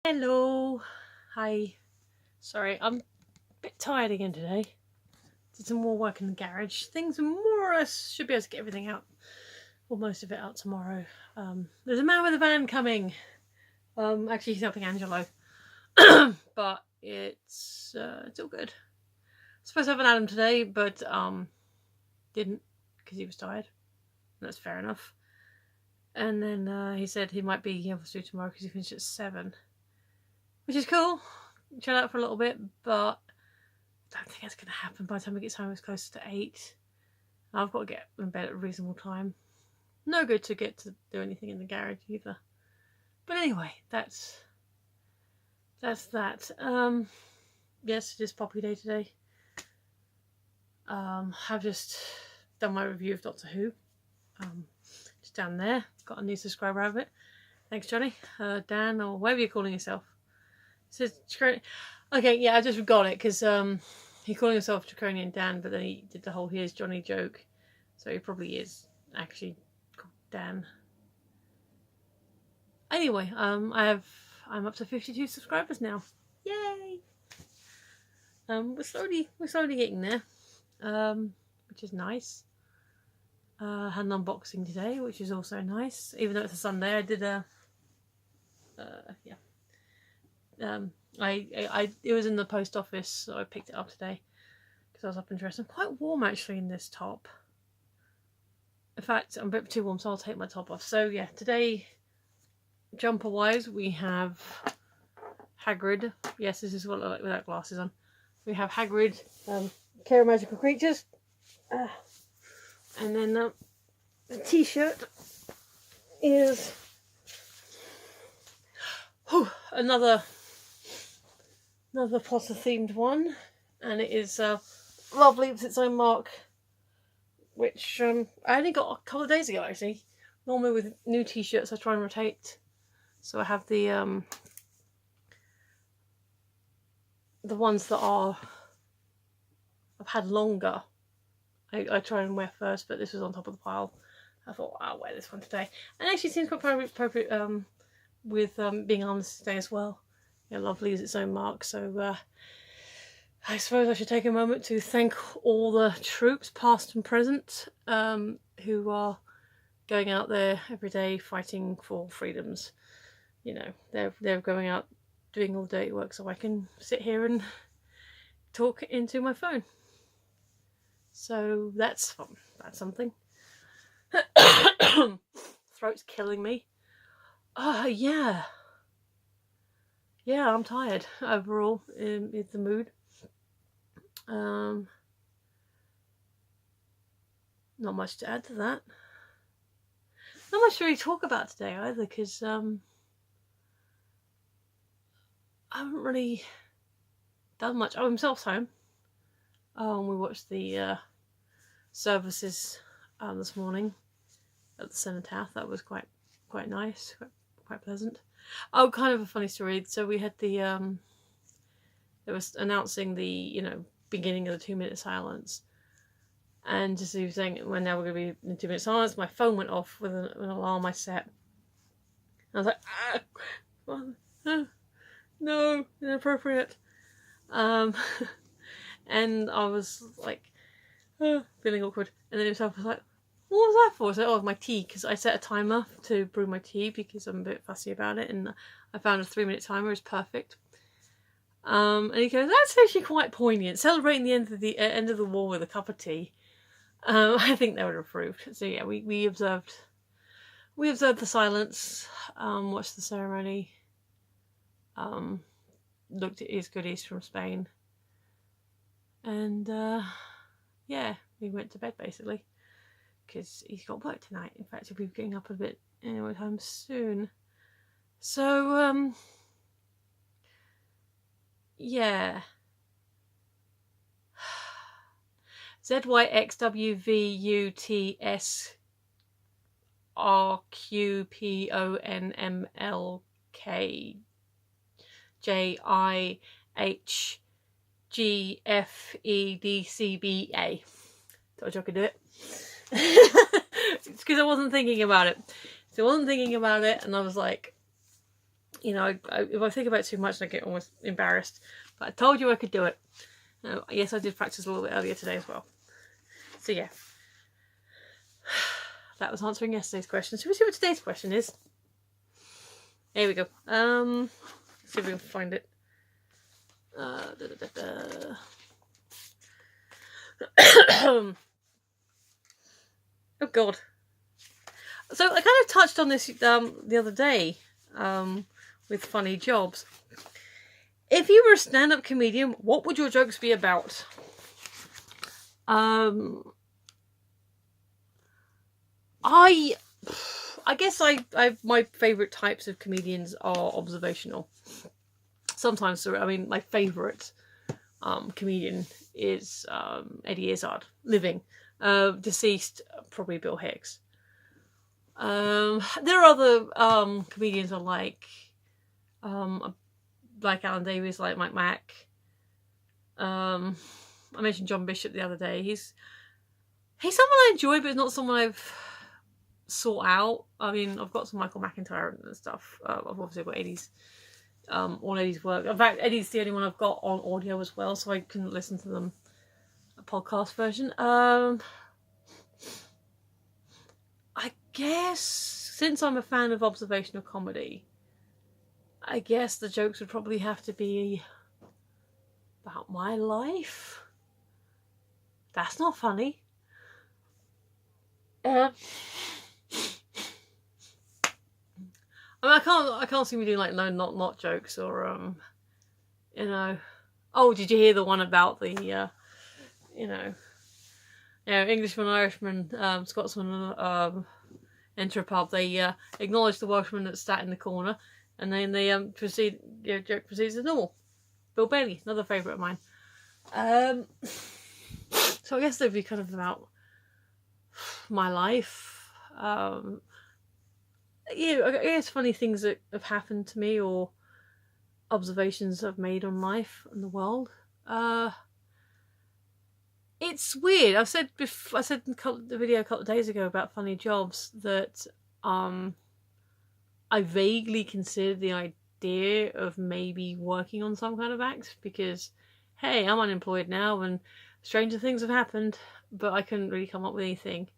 Hello. Hi. Sorry, I'm a bit tired again today. Did some more work in the garage. Things more or less should be able to get everything out, or most of it out tomorrow. There's a man with a van coming. Actually he's helping Angelo. But it's all good. I was supposed to have an Adam today, but didn't because he was tired. That's fair enough. And then he said he might be able to do tomorrow because he finished at 7. Which is cool. Chill out for a little bit, but I don't think that's going to happen. By the time he gets home, it's closer to 8. I've got to get in bed at a reasonable time. No good to get to do anything in the garage either. But anyway, that's that. Yes, it is Poppy Day today. I've just done my review of Doctor Who. Just down there. Got a new subscriber out of it. Thanks, Johnny. Dan, or whatever you're calling yourself. Okay, yeah, I just forgot it because he called himself Draconian Dan, but then he did the whole "here's Johnny" joke, so he probably is actually called Dan. Anyway, I'm up to 52 subscribers now. Yay! We're slowly getting there, which is nice. Had an unboxing today, which is also nice. Even though it's a Sunday, I did a it was in the post office, so I picked it up today because I was up and dressed. I'm quite warm actually in this top. In fact, I'm a bit too warm, so I'll take my top off. So yeah, today, jumper wise, we have Hagrid. Yes, this is what I look like without glasses on. We have Hagrid, Care of Magical Creatures, and then the t-shirt is another Potter themed one, and it is lovely with its own mark, which I only got a couple of days ago actually. Normally with new t-shirts I try and rotate, so I have the ones that I've had longer. I try and wear first, but this was on top of the pile. I thought I'll wear this one today, and it actually seems quite appropriate with being Armistice Day as well. Yeah, lovely is its own mark. So I suppose I should take a moment to thank all the troops, past and present, who are going out there every day fighting for freedoms. You know, they're going out doing all the dirty work, so I can sit here and talk into my phone. So that's fun. That's something. Throat's killing me. Yeah. Yeah, I'm tired overall in the mood. Not much to add to that. Not much to really talk about today either, because I haven't really done much. Oh, himself's home. And we watched the services this morning at the cenotaph. That was quite nice, quite pleasant. Oh, kind of a funny story. So we had the it was announcing the beginning of the 2-minute silence, and just he was saying, well, now we're going to be in 2-minute silence. My phone went off with an alarm I set. I was like, no, inappropriate. And I was like, feeling awkward. And then himself was like, what was that for? I was like, oh, my tea, because I set a timer to brew my tea because I'm a bit fussy about it, and I found a 3-minute timer is perfect. And he goes, that's actually quite poignant. Celebrating the end of the war with a cup of tea. I think they would have approved. So yeah, we observed the silence, watched the ceremony, looked at his goodies from Spain, and yeah, we went to bed basically, because he's got work tonight. In fact, he'll be getting up a bit anyway time soon. So yeah. ZYXWVUTSRQPONMLKJIHGFEDCBA. Told you I could do it. It's because I wasn't thinking about it. So I wasn't thinking about it, and I was like, You know, if I think about it too much, I get almost embarrassed. But I told you I could do it. Yes, I did practice a little bit earlier today as well. So yeah, that was answering yesterday's question. So we see what today's question is. Here we go. See if we can find it. Oh God. So I kind of touched on this the other day with funny jobs. If you were a stand-up comedian, what would your jokes be about? I guess my favourite types of comedians are observational. Sometimes, I mean, my favourite comedian is Eddie Izzard, living. Deceased, probably Bill Hicks. There are other comedians I like Alan Davies, like Mike Mack. I mentioned John Bishop the other day. He's someone I enjoy, but not someone I've sought out. I mean, I've got some Michael McIntyre and stuff. I've obviously got Eddie's, all Eddie's work. In fact, Eddie's the only one I've got on audio as well, so I can listen to them a podcast version. I guess since I'm a fan of observational comedy, I guess the jokes would probably have to be about my life. That's not funny. I mean, I can't see me doing like not jokes or you know. Oh, did you hear the one about the you know, Englishman, Irishman, Scotsman enter a pub. They acknowledge the Welshman that sat in the corner, and then they proceed. Joke proceeds as normal. Bill Bailey, another favourite of mine. So I guess they'd be kind of about my life. I guess funny things that have happened to me or observations I've made on life and the world. It's weird. I said in the video a couple of days ago about funny jobs that I vaguely considered the idea of maybe working on some kind of act because, hey, I'm unemployed now and stranger things have happened, but I couldn't really come up with anything.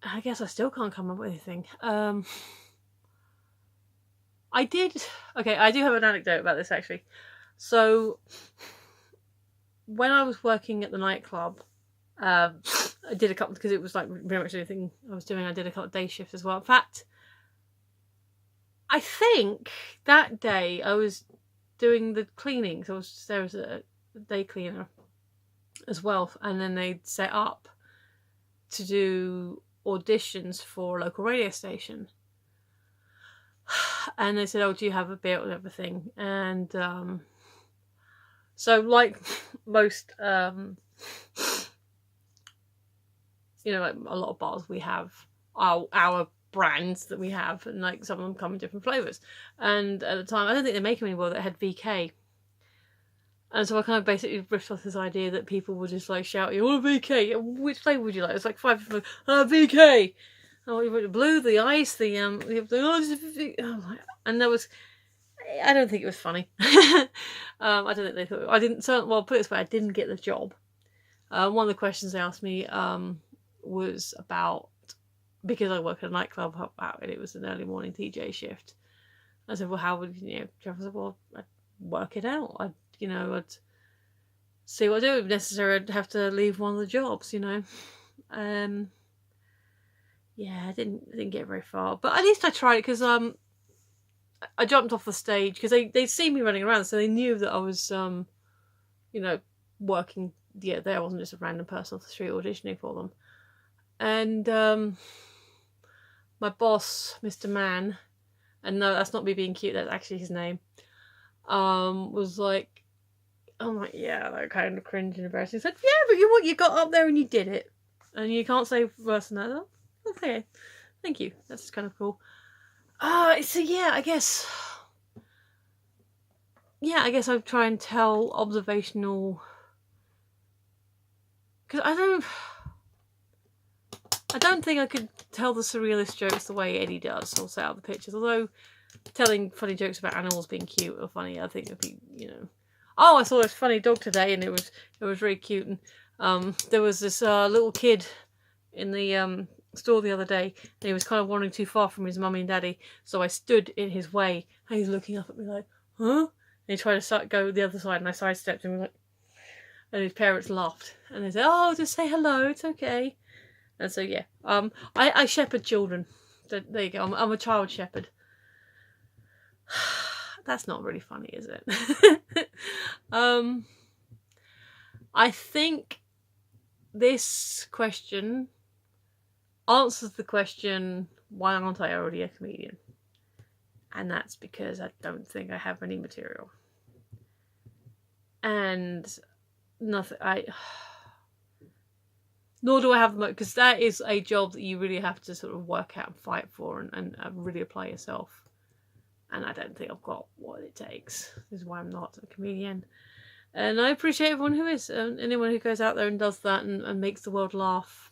I guess I still can't come up with anything. I do have an anecdote about this actually. So when I was working at the nightclub, I did a couple, because it was like pretty much anything I was doing, I did a couple of day shifts as well. In fact, I think that day I was doing the cleaning, so there was a day cleaner as well, and then they'd set up to do auditions for a local radio station. And they said, oh, do you have a bit and everything? And so like most you know, like a lot of bars, we have our brands that we have, and like some of them come in different flavours. And at the time, I don't think they make them anymore, that had VK. And so I kind of basically riffed off this idea that people would just like shout, you want a VK? Which flavour would you like? It's like 5 different, VK! Oh, you want the blue, the ice, and there was, I don't think it was funny. I don't think they thought, well, put it this way, I didn't get the job. One of the questions they asked me was about, because I work at a nightclub, and it was an early morning DJ shift. I said, well, how would you know? I said, well, I'd work it out. I'd see what I do. If necessary, I'd have to leave one of the jobs, you know. Yeah, I didn't get very far, but at least I tried it, because I jumped off the stage because they'd seen me running around, so they knew that I was you know, working. Yeah, there, I wasn't just a random person off the street auditioning for them. And my boss, Mr. Mann, and no, that's not me being cute, that's actually his name, was like, oh my, yeah, that kind of cringe and embarrassing. He said, yeah, but you got up there and you did it, and you can't say worse than that. Oh, okay, thank you, that's kind of cool. So yeah, I guess I'd try and tell observational, because I don't think I could tell the surrealist jokes the way Eddie does, or set out the pictures, although telling funny jokes about animals being cute or funny, I think it'd be, you know. Oh, I saw this funny dog today, and it was really cute. And there was this little kid in the store the other day, and he was kind of wandering too far from his mummy and daddy. So I stood in his way, and he's looking up at me like, "Huh?" And he tried to go the other side, and I sidestepped him, and his parents laughed, and they said, "Oh, just say hello. It's okay." And so yeah, I shepherd children. So there you go. I'm a child shepherd. That's not really funny, is it? I think this question answers the question, why aren't I already a comedian? And that's because I don't think I have any material. And nothing, nor do I have much, because that is a job that you really have to sort of work out and fight for and really apply yourself. And I don't think I've got what it takes. This is why I'm not a comedian. And I appreciate everyone who is. Anyone who goes out there and does that and makes the world laugh.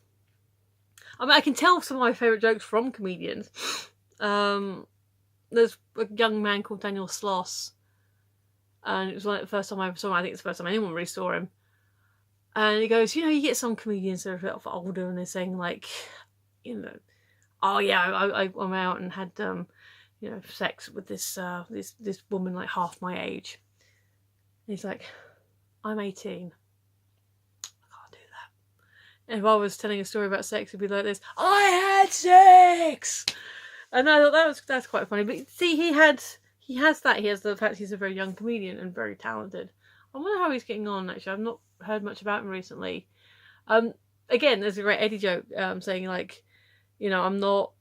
I mean, I can tell some of my favourite jokes from comedians. There's a young man called Daniel Sloss. And it was like the first time I ever saw him. I think it's the first time anyone really saw him. And he goes, you know, you get some comedians that are a bit older and they're saying like, you know, oh yeah, I went out and had... you know, sex with this this woman like half my age. And he's like, I'm 18. I can't do that. And if I was telling a story about sex, it'd be like this: I had sex. And I thought that's quite funny. But see, he has that. He has the fact he's a very young comedian and very talented. I wonder how he's getting on. Actually, I've not heard much about him recently. Again, there's a great Eddie joke saying like, you know, I'm not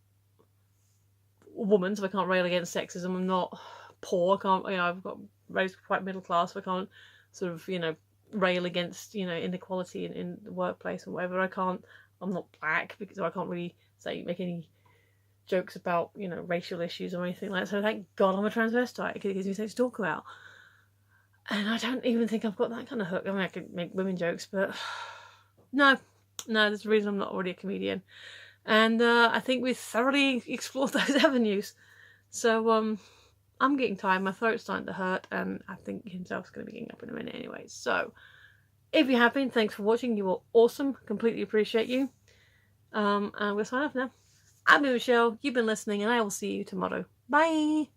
a woman, so I can't rail against sexism. I'm not poor, I can't, you know, I've got raised quite middle class, so I can't sort of, you know, rail against, you know, inequality in the workplace or whatever. I'm not black, because I can't really make any jokes about, you know, racial issues or anything like that. So thank God I'm a transvestite, because it gives me something to talk about. And I don't even think I've got that kind of hook. I mean, I could make women jokes, but no, there's a reason I'm not already a comedian. And I think we've thoroughly explored those avenues. So I'm getting tired, my throat's starting to hurt, and I think himself's going to be getting up in a minute anyway. So if you have been, thanks for watching. You were awesome. Completely appreciate you. And we'll sign off now. I've been Michelle, you've been listening, and I will see you tomorrow. Bye!